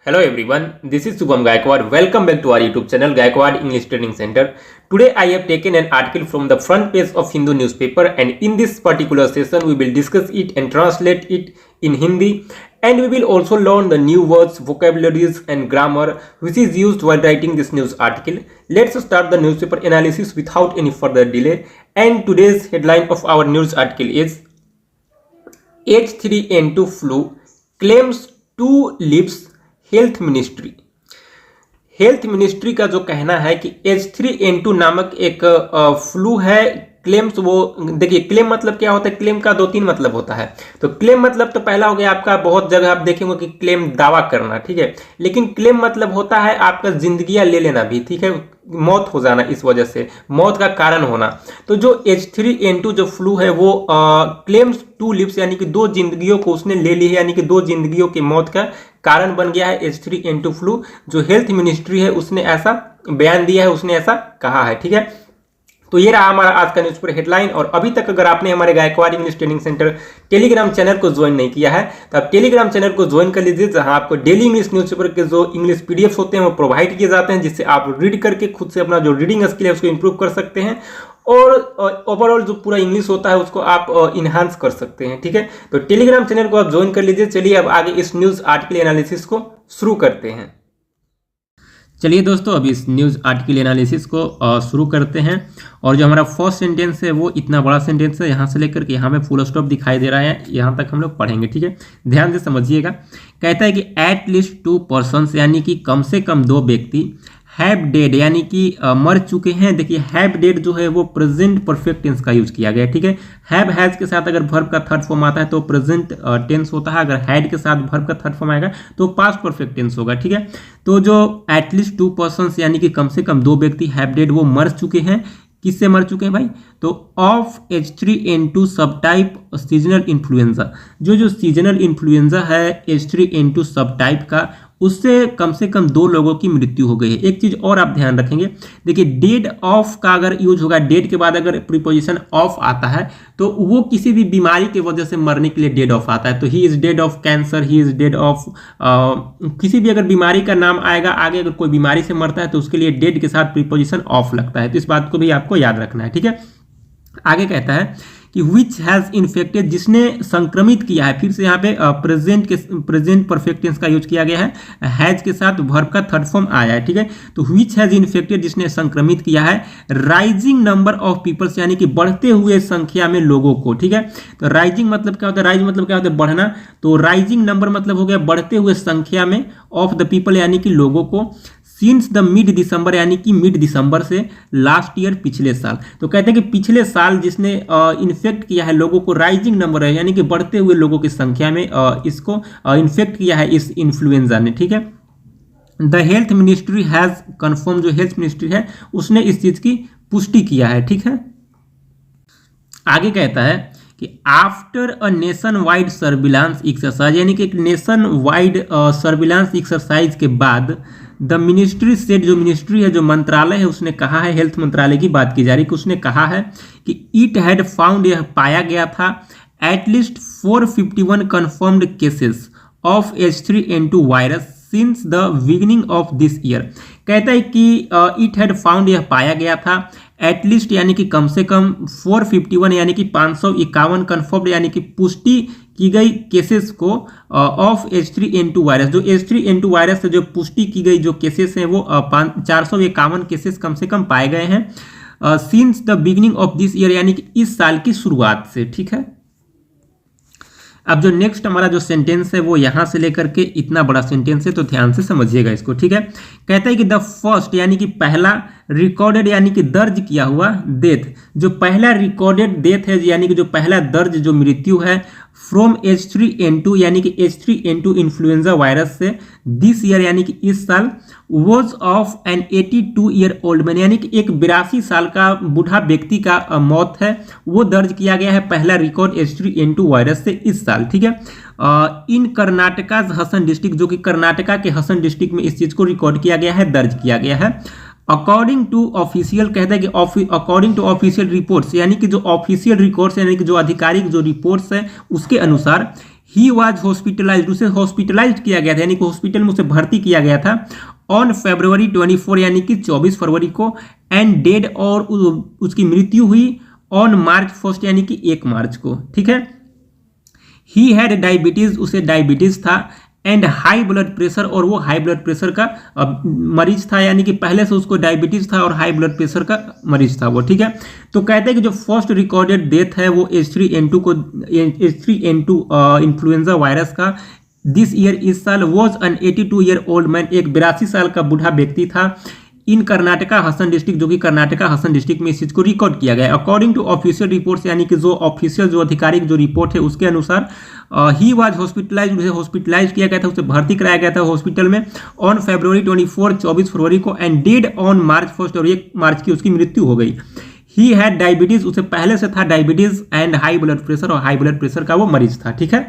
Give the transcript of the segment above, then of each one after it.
Hello everyone, this is Shubham Gaikwad. Welcome back to our YouTube channel Gaikwad English Training Center. Today I have taken an article from the front page of Hindu newspaper, and in this particular session we will discuss it and translate it in Hindi, and we will also learn the new words, vocabularies and grammar which is used while writing this news article. Let's start the newspaper analysis without any further delay, and today's headline of our news article is H3N2 flu claims 2 lives health ministry का जो कहना है कि H3N2 नामक एक flu है। Claims, वो देखिए क्लेम मतलब क्या होता है, क्लेम का 2-3 मतलब होता है। तो क्लेम मतलब तो पहला हो गया आपका, बहुत जगह आप देखेंगे कि क्लेम दावा करना, ठीक है, लेकिन क्लेम मतलब होता है आपका जिंदगियां ले लेना भी, ठीक है, मौत हो जाना, इस वजह से मौत का कारण होना। तो जो H3N2 जो फ्लू है वो क्लेम्स 2 लिव्स यानी कि 2 जिंदगियों को उसने ले ली है, यानी कि 2 जिंदगियों की मौत का कारण बन गया है H3N2 फ्लू। जो हेल्थ मिनिस्ट्री है उसने ऐसा बयान दिया है, उसने ऐसा कहा है, ठीक है। तो ये रहा हमारा आज का न्यूज़पेपर हेडलाइन। और अभी तक अगर आपने हमारे Gaikwad English training centre Telegram channel को ज्वाइन नहीं किया है तो आप टेलीग्राम चैनल को ज्वाइन कर लीजिए, जहां आपको डेली इंग्लिश न्यूज़पेपर के जो इंग्लिश पीडीएफ होते हैं वो प्रोवाइड किए जाते हैं, जिससे आप रीड करके खुद से अपना जो रीडिंग स्किल है उसको इंप्रूव कर सकते हैं, और ओवरऑल जो पूरा इंग्लिश होता है उसको आप इनहांस कर सकते हैं, ठीक है। तो टेलीग्राम चैनल को आप ज्वाइन कर लीजिए। चलिए अब आगे इस न्यूज़ आर्टिकल एनालिसिस को शुरू करते हैं। चलिए दोस्तों, अब इस न्यूज़ आर्टिकल एनालिसिस को शुरू करते हैं। और जो हमारा फर्स्ट सेंटेंस है वो इतना बड़ा सेंटेंस है, यहाँ से लेकर के यहाँ में फुल स्टॉप दिखाई दे रहा है, यहाँ तक हम लोग पढ़ेंगे, ठीक है, ध्यान से समझिएगा। कहता है कि एट लीस्ट 2 पर्सन्स यानी कि कम से कम 2 व्यक्ति हैव डेड यानी कि मर चुके हैं। देखिए हैव डेड जो है वो प्रेजेंट परफेक्ट टेंस का यूज किया गया है, ठीक है। हैव हैज के साथ अगर वर्ब का थर्ड फॉर्म आता है तो प्रेजेंट टेंस होता है, अगर हैड के साथ वर्ब का थर्ड फॉर्म आएगा तो पास्ट परफेक्ट टेंस होगा, ठीक है। तो जो एटलीस्ट 2 पर्सन्स यानी कि कम से कम 2 व्यक्ति हैव डेड वो मर चुके हैं। किससे मर चुके हैं भाई? तो ऑफ H3N2 सब टाइप सीजनल इन्फ्लुएंजा, जो सीजनल इन्फ्लुएंजा है H3N2 सब टाइप का, उससे कम से कम 2 लोगों की मृत्यु हो गई है। एक चीज और आप ध्यान रखेंगे, देखिए डेड ऑफ का अगर यूज होगा, डेड के बाद अगर प्रीपोजिशन ऑफ आता है तो वो किसी भी बीमारी की वजह से मरने के लिए डेड ऑफ आता है। तो he is dead of cancer, he is dead of किसी भी अगर बीमारी का नाम आएगा आगे, अगर कोई बीमारी से मरता है तो उसके लिए डेड के साथ प्रीपोजिशन ऑफ लगता है। तो इस बात को भी आपको याद रखना है, ठीक है। आगे कहता है कि विच हैज इन्फेक्टेड, जिसने संक्रमित किया है। फिर से यहाँ पे प्रेजेंट परफेक्ट टेंस का यूज किया गया है, हैज के साथ वर्ब का थर्ड फॉर्म आया है, ठीक है। तो विच हैज इन्फेक्टेड, जिसने संक्रमित किया है राइजिंग नंबर ऑफ पीपल्स यानी कि बढ़ते हुए संख्या में लोगों को, ठीक है। तो राइजिंग मतलब क्या होता है, राइज मतलब क्या होता है, बढ़ना। तो राइजिंग नंबर मतलब हो गया बढ़ते हुए संख्या में, ऑफ द पीपल यानी कि लोगों को, सिंस द मिड दिसंबर यानी कि मिड दिसंबर से, लास्ट ईयर पिछले साल। तो कहते हैं कि पिछले साल जिसने इन्फेक्ट किया है लोगों को, राइजिंग नंबर है यानी कि बढ़ते हुए लोगों की संख्या में इसको इन्फेक्ट किया है इस इन्फ्लुएंजा ने, ठीक है। The health ministry has confirm, जो हेल्थ मिनिस्ट्री है उसने इस चीज की पुष्टि किया है, ठीक है। आगे कहता है कि after a nation wide surveillance exercise यानी कि एक नेशन वाइड सर्विलांस एक्सरसाइज के बाद द मिनिस्ट्री सेड, जो मिनिस्ट्री है, जो मंत्रालय है, उसने कहा है, हेल्थ मंत्रालय की बात की जा रही है, कि उसने कहा है कि इट हैड फाउंड, यह पाया गया था, at least 451 confirmed cases of H3N2 virus since the beginning of this year. कहता है कि इट हैड फाउंड, यह पाया गया था, एटलीस्ट यानी कि कम से कम, 451 यानी कि 551 कन्फर्म्ड यानी कि पुष्टि की गई केसेस को ऑफ H3N2 वायरस, जो H3N2 वायरस से जो पुष्टि की गई जो केसेस हैं वो 451 केसेस कम से कम पाए गए हैं since the beginning of this year यानी कि इस साल की शुरुआत से, ठीक है। अब जो नेक्स्ट हमारा जो सेंटेंस है वो यहां से लेकर के इतना बड़ा सेंटेंस है, तो ध्यान से समझिएगा इसको, ठीक है। कहता है कि द फर्स्ट यानी कि पहला, रिकॉर्डेड यानी कि दर्ज किया हुआ, डेथ, जो पहला रिकॉर्डेड डेथ है यानी कि जो पहला दर्ज जो मृत्यु है फ्रॉम H3N2 यानी कि H3N2 इन्फ्लुएंजा वायरस से, दिस ईयर यानी कि इस साल, was of an 82 year old man यानी कि एक 82 साल का बूढ़ा व्यक्ति का मौत है, वो दर्ज किया गया है पहला रिकॉर्ड H3N2 वायरस से इस साल, ठीक है। इन कर्नाटका हसन डिस्ट्रिक्ट, जो कि कर्नाटका के हसन डिस्ट्रिक्ट में इस चीज को रिकॉर्ड किया गया है, दर्ज किया गया है। अकॉर्डिंग टू ऑफिशियल, कहता है कि अकॉर्डिंग टू ऑफिशियल रिपोर्ट्स यानी कि जो ऑफिशियल रिकॉर्ड्स यानी कि जो आधिकारिक जो रिपोर्ट्स है उसके अनुसार, ही वॉज हॉस्पिटलाइज्ड, उसे हॉस्पिटलाइज्ड किया गया था, यानी कि हॉस्पिटल में उसे भर्ती किया गया था ऑन February 24 यानी कि 24 फरवरी को, एंड डेड और उसकी मृत्यु हुई ऑन March 1 यानी कि 1 मार्च को, ठीक है। ही हैड डायबिटीज, उसे डायबिटीज था, एंड हाई ब्लड प्रेशर, और वो हाई ब्लड प्रेशर का मरीज था, यानी कि पहले से उसको डायबिटीज था और हाई ब्लड प्रेशर का मरीज था वो, ठीक है। तो कहते हैं कि जो फर्स्ट रिकॉर्डेड डेथ है वो H3N2 को, H3N2 इन्फ्लुएंजा वायरस का दिस ईयर, इस साल, was an 82 year old man, एक 82 साल का बूढ़ा व्यक्ति था, इन कर्नाटका हसन डिस्ट्रिक्ट, जो कि कर्नाटका हसन डिस्ट्रिक्ट में इस चीज को रिकॉर्ड किया गया। अकॉर्डिंग टू ऑफिशियल रिपोर्ट्स, यानी कि जो ऑफिशियल जो आधिकारिक जो रिपोर्ट है उसके अनुसार ही वाज हॉस्पिटलाइज्ड, उसे हॉस्पिटलाइज किया गया था, उसे भर्ती कराया गया था हॉस्पिटल में ऑन February 24 24 फरवरी को, एंड डेड ऑन March 1 और 1 मार्च की उसकी मृत्यु हो गई। ही हैड डायबिटीज, उसे पहले से था diabetes, and high blood pressure, और हाई ब्लड प्रेशर का वो मरीज था, ठीक है।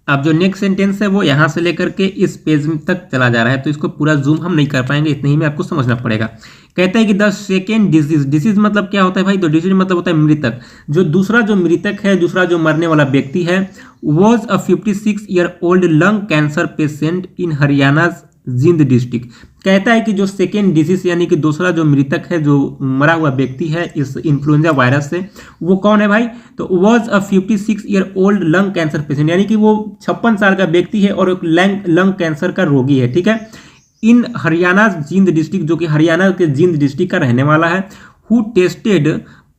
अब जो नेक्स्ट सेंटेंस है वो यहां से लेकर के इस पेज तक चला जा रहा है, तो इसको पूरा जूम हम नहीं कर पाएंगे, इतने ही में आपको समझना पड़ेगा। कहता है कि द सेकेंड डिजीज, डिजीज मतलब क्या होता है भाई, तो डिजीज मतलब होता है मृतक। जो दूसरा जो मृतक है, दूसरा जो मरने वाला व्यक्ति है, was a 56 year old lung cancer patient in Haryana Jind district. कहता है कि जो सेकेंड डिजीज यानी कि दूसरा जो मृतक है, जो मरा हुआ व्यक्ति है इस इन्फ्लुएंजा वायरस से, वो कौन है भाई, तो was a 56 year old lung cancer patient, यानी कि वो 56 साल का व्यक्ति है और एक लंग कैंसर का रोगी है, ठीक है। इन हरियाणा जिंद डिस्ट्रिक्ट, जो कि हरियाणा के जिंद डिस्ट्रिक्ट का रहने वाला है। हु टेस्टेड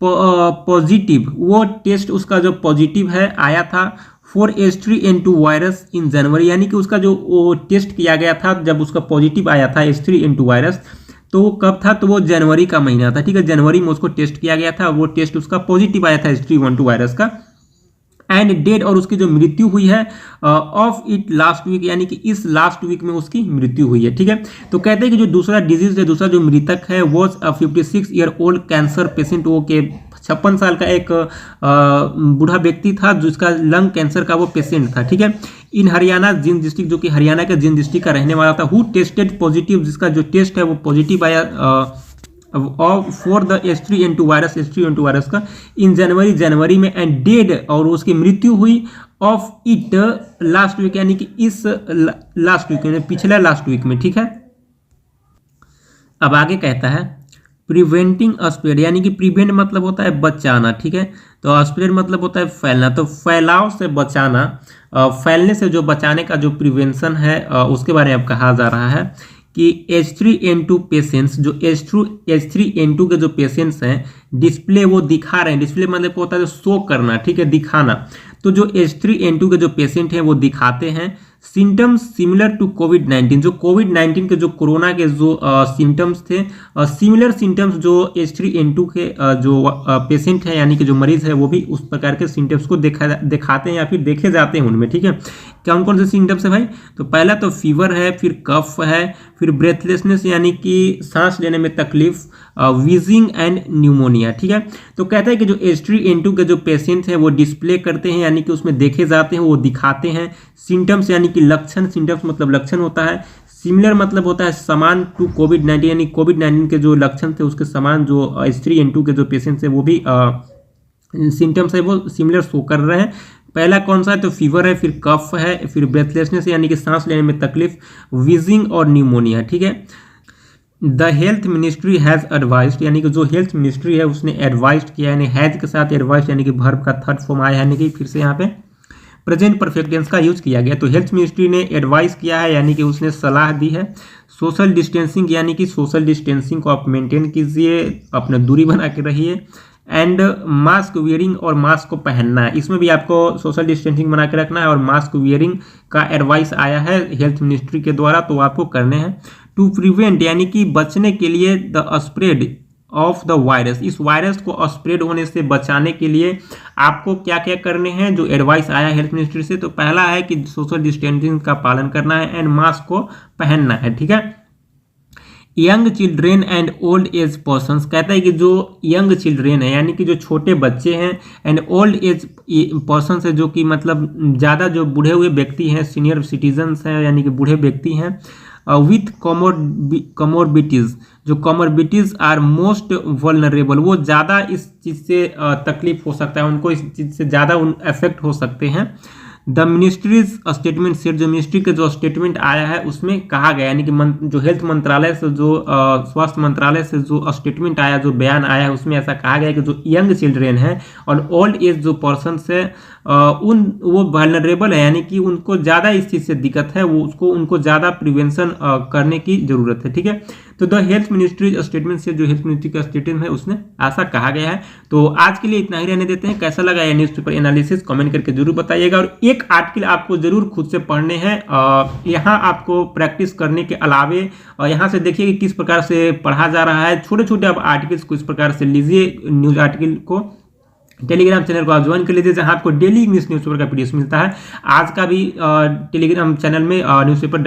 पॉजिटिव, वो टेस्ट उसका जो पॉजिटिव है आया था फॉर H3N2 वायरस इन जनवरी, यानी कि उसका जो वो टेस्ट किया गया था, जब उसका पॉजिटिव आया था H3N2 वायरस, तो वो कब था, तो वो जनवरी का महीना था, ठीक है। जनवरी में उसको टेस्ट किया गया था, वो टेस्ट उसका पॉजिटिव आया था H3N2 वायरस का, एंड डेड, और उसकी जो मृत्यु हुई है ऑफ इट लास्ट वीक, यानी कि इस लास्ट वीक में उसकी मृत्यु हुई है, ठीक है। तो कहते हैं कि जो दूसरा डिजीज है, दूसरा जो मृतक है, वो 56 ईयर ओल्ड कैंसर पेशेंट, वो के 56 साल का एक बूढ़ा व्यक्ति था जिसका लंग कैंसर का वो पेशेंट था, ठीक है। इन हरियाणा जिंद डिस्ट्रिक्ट, जो कि हरियाणा के जिंद डिस्ट्रिक्ट का रहने वाला था। हु टेस्टेड पॉजिटिव, जिसका जो टेस्ट है वो पॉजिटिव आया फॉर द H3N2 वायरस का इन जनवरी में, एंड डेड, और उसकी मृत्यु हुई ऑफ इट लास्ट वीक, यानी कि इस लास्ट वीक में, पिछले लास्ट वीक में, ठीक है। अब आगे कहता है प्रिवेंटिंग स्प्रेड, यानी कि प्रिवेंट मतलब होता है बचाना, ठीक है। तो स्प्रेड मतलब होता है फैलना, तो फैलाव से बचाना, फैलने से जो बचाने का जो प्रिवेंशन है उसके बारे में अब कहा जा रहा है कि H3N2 पेशेंट्स, जो H3N2 के जो पेशेंट्स हैं, डिस्प्ले वो दिखा रहे हैं, डिस्प्ले मतलब होता है शो करना, ठीक है, दिखाना। तो जो H3N2 के जो पेशेंट हैं वो दिखाते हैं सिम्टम्स सिमिलर टू कोविड-19, जो कोविड-19 के जो कोरोना के जो सिम्टम्स थे, सिमिलर सिम्टम्स जो H3N2 के जो पेशेंट है, यानी कि जो मरीज है, वो भी उस प्रकार के सिम्टम्स को दिखाते हैं या फिर देखे जाते हैं उनमें, ठीक है। कौन कौन से सिम्टम्स है भाई, तो पहला तो फीवर है, फिर कफ है, फिर ब्रेथलेसनेस यानी कि सांस लेने में तकलीफ, वीजिंग एंड न्यूमोनिया, ठीक है। तो कहता है कि जो H3N2 के जो पेशेंट हैं वो डिस्प्ले करते हैं, यानी कि उसमें देखे जाते हैं, वो दिखाते हैं सिम्टम्स, यानी कि लक्षण, सिम्टम्स मतलब लक्षण होता है, सिमिलर मतलब होता है समान टू कोविड-19, यानी कोविड-19 के जो लक्षण थे उसके समान जो H3N2 के जो पेशेंट्स है वो भी सिम्टम्स है वो सिमिलर शो कर रहे हैं। पहला कौन सा है, तो फीवर है, फिर कफ है, फिर ब्रेथलेसनेस यानी कि सांस लेने में तकलीफ, वीजिंग और न्यूमोनिया, ठीक है। The health ministry has advised, यानी कि जो हेल्थ मिनिस्ट्री है उसने एडवाइज्ड किया, यानी हैज के साथ एडवाइज्ड यानी कि वर्ब का थर्ड फॉर्म आया, यानी कि फिर से यहाँ पे प्रेजेंट परफेक्ट टेंस का यूज किया गया। तो हेल्थ मिनिस्ट्री ने एडवाइस किया है, यानी कि उसने सलाह दी है सोशल डिस्टेंसिंग, यानी कि सोशल डिस्टेंसिंग को आप मेंटेन कीजिए, अपना दूरी बना के रहिए, एंड मास्क वियरिंग, और मास्क को पहनना है, इसमें भी आपको सोशल डिस्टेंसिंग बना के रखना है, और मास्क वियरिंग का एडवाइस आया है हेल्थ मिनिस्ट्री के द्वारा, तो आपको करने हैं। टू प्रिवेंट, यानी कि बचने के लिए, the spread of the virus, इस वायरस को स्प्रेड होने से बचाने के लिए आपको क्या क्या करने हैं, जो एडवाइस आया हेल्थ मिनिस्ट्री से। तो पहला है कि सोशल डिस्टेंसिंग का पालन करना है, एंड मास्क को पहनना है, ठीक है। Young children and old age persons, कहता है कि जो यंग चिल्ड्रेन है, यानी कि जो छोटे बच्चे हैं, एंड ओल्ड एज पर्सन्स है, जो कि मतलब ज़्यादा जो बूढ़े हुए व्यक्ति हैं, सीनियर सिटीजन्स हैं, यानी कि बूढ़े व्यक्ति हैं, विथ कॉमोर्बिटीज, जो कॉमोर्बिटीज आर मोस्ट वल्नरेबल, वो ज़्यादा इस चीज़ से तकलीफ हो सकता है, उनको इस चीज़ से ज़्यादा अफेक्ट हो सकते हैं। द मिनिस्ट्रीज स्टेटमेंट सेट, जो मिनिस्ट्री का जो स्टेटमेंट आया है उसमें कहा गया, यानी कि जो हेल्थ मंत्रालय से जो स्वास्थ्य मंत्रालय से जो स्टेटमेंट आया, जो बयान आया है, उसमें ऐसा कहा गया है कि जो यंग चिल्ड्रेन है और ओल्ड एज जो पर्सन है वो वल्नरेबल है, यानी कि उनको ज़्यादा इस चीज़ से दिक्कत है, वो उनको ज़्यादा प्रिवेंशन करने की ज़रूरत है। ठीक है, तो द हेल्थ मिनिस्ट्री स्टेटमेंट से, जो हेल्थ मिनिस्ट्री का स्टेटमेंट है उसने ऐसा कहा गया है। तो आज के लिए इतना ही रहने देते हैं। कैसा लगा यह न्यूज़पेपर एनालिसिस कमेंट करके जरूर बताइएगा। और एक आर्टिकल आपको जरूर खुद से पढ़ने हैं, यहाँ आपको प्रैक्टिस करने के अलावे यहाँ से देखिए कि किस प्रकार से पढ़ा जा रहा है। छोटे छोटे आप आर्टिकल्स को इस प्रकार से लीजिए, न्यूज़ आर्टिकल को। टेलीग्राम चैनल को आप ज्वाइन कर लीजिए, जहां आपको डेली इंग्लिश न्यूज़पेपर का पीडीएफ मिलता है। आज का भी टेलीग्राम चैनल में न्यूज़पेपर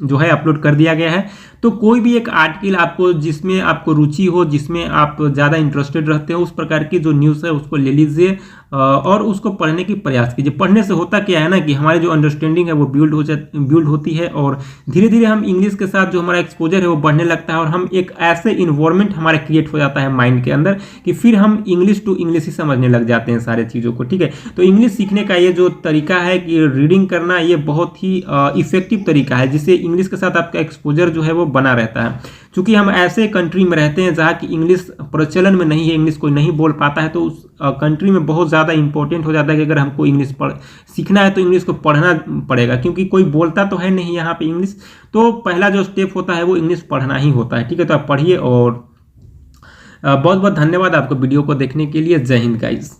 जो है अपलोड कर दिया गया है। तो कोई भी एक आर्टिकल आपको जिसमें आपको रुचि हो, जिसमें आप ज़्यादा इंटरेस्टेड रहते हो, उस प्रकार की जो न्यूज़ है उसको ले लीजिए और उसको पढ़ने की प्रयास कीजिए। पढ़ने से होता क्या है ना कि हमारी जो अंडरस्टैंडिंग है वो बिल्ड होती है और धीरे धीरे हम इंग्लिश के साथ जो हमारा एक्सपोजर है वो बढ़ने लगता है और हम एक ऐसे इन्वायरमेंट हमारे क्रिएट हो जाता है माइंड के अंदर कि फिर हम इंग्लिश टू इंग्लिश ही समझने लग जाते हैं सारे चीज़ों को। ठीक है, तो इंग्लिश सीखने का ये जो तरीका है कि रीडिंग करना, ये बहुत ही इफेक्टिव तरीका है, जिससे इंग्लिश के साथ आपका एक्सपोजर जो है वो बना रहता है। क्योंकि हम ऐसे कंट्री में रहते हैं जहाँ की इंग्लिश प्रचलन में नहीं है, इंग्लिश कोई नहीं बोल पाता है, तो उस कंट्री में बहुत ज़्यादा इंपॉर्टेंट हो जाता है कि अगर हमको इंग्लिश सीखना है तो इंग्लिश को पढ़ना पड़ेगा, क्योंकि कोई बोलता तो है नहीं यहाँ पे इंग्लिश। तो पहला जो स्टेप होता है वो इंग्लिश पढ़ना ही होता है। ठीक है, तो आप पढ़िए और बहुत बहुत धन्यवाद आपको वीडियो को देखने के लिए। जय हिंद गाइस।